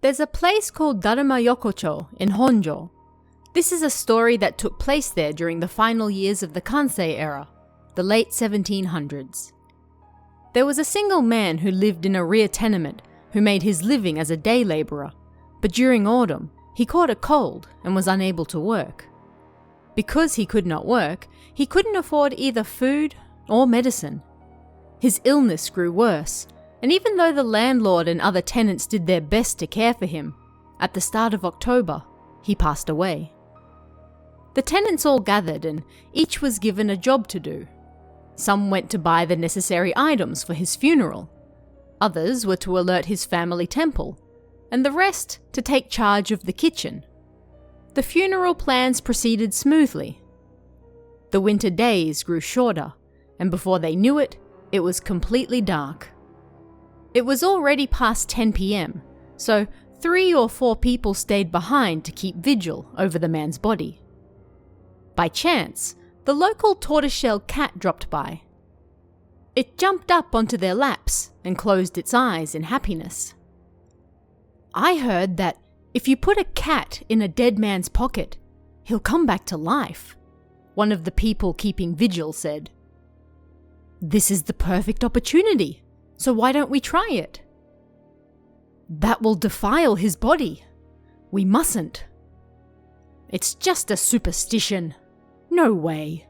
There's a place called Daruma Yokocho in Honjo. This is a story that took place there during the final years of the Kansei era, the late 1700s. There was a single man who lived in a rear tenement who made his living as a day labourer, but during autumn he caught a cold and was unable to work. Because he could not work, he couldn't afford either food or medicine. His illness grew worse, and even though the landlord and other tenants did their best to care for him, at the start of October, he passed away. The tenants all gathered and each was given a job to do. Some went to buy the necessary items for his funeral. Others were to alert his family temple, and the rest to take charge of the kitchen. The funeral plans proceeded smoothly. The winter days grew shorter, and before they knew it, it was completely dark. It was already past 10 p.m, so 3 or 4 people stayed behind to keep vigil over the man's body. By chance, the local tortoiseshell cat dropped by. It jumped up onto their laps and closed its eyes in happiness. I heard that if you put a cat in a dead man's pocket, he'll come back to life, one of the people keeping vigil said. This is the perfect opportunity, so why don't we try it? That will defile his body. We mustn't. It's just a superstition. No way.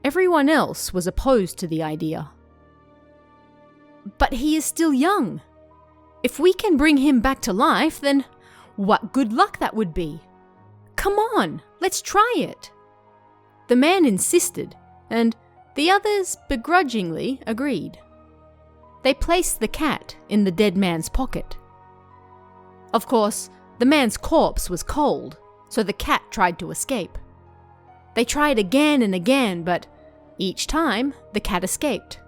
Everyone else was opposed to the idea. But he is still young. If we can bring him back to life, then what good luck that would be. Come on, let's try it. The man insisted, and the others begrudgingly agreed. They placed the cat in the dead man's pocket. Of course, the man's corpse was cold, so the cat tried to escape. They tried again and again, but each time the cat escaped.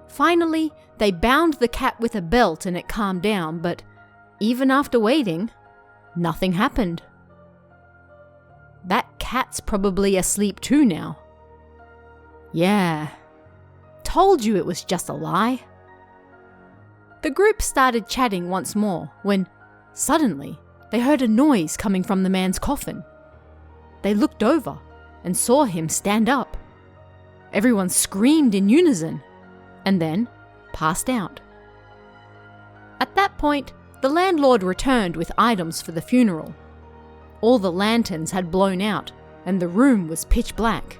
Finally, they bound the cat with a belt and it calmed down, but even after waiting, nothing happened. That cat's probably asleep too now. Yeah, told you it was just a lie. The group started chatting once more when, suddenly, they heard a noise coming from the man's coffin. They looked over and saw him stand up. Everyone screamed in unison, and then passed out. At that point, the landlord returned with items for the funeral. All the lanterns had blown out, and the room was pitch black.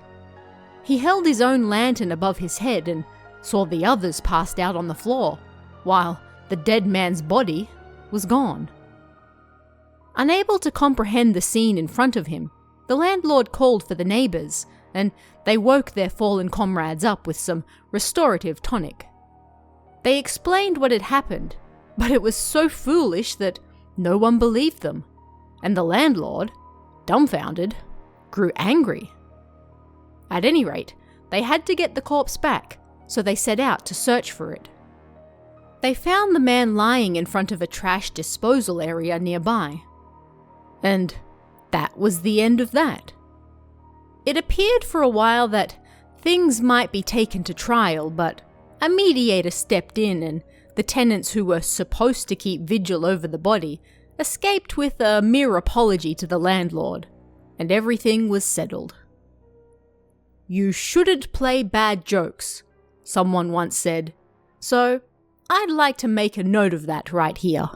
He held his own lantern above his head and saw the others passed out on the floor, while the dead man's body was gone. Unable to comprehend the scene in front of him, the landlord called for the neighbours, and they woke their fallen comrades up with some restorative tonic. They explained what had happened, but it was so foolish that no one believed them, and the landlord, dumbfounded, grew angry. At any rate, they had to get the corpse back, so they set out to search for it. They found the man lying in front of a trash disposal area nearby. And that was the end of that. It appeared for a while that things might be taken to trial, but a mediator stepped in and the tenants who were supposed to keep vigil over the body escaped with a mere apology to the landlord, and everything was settled. You shouldn't play bad jokes, someone once said, so I'd like to make a note of that right here.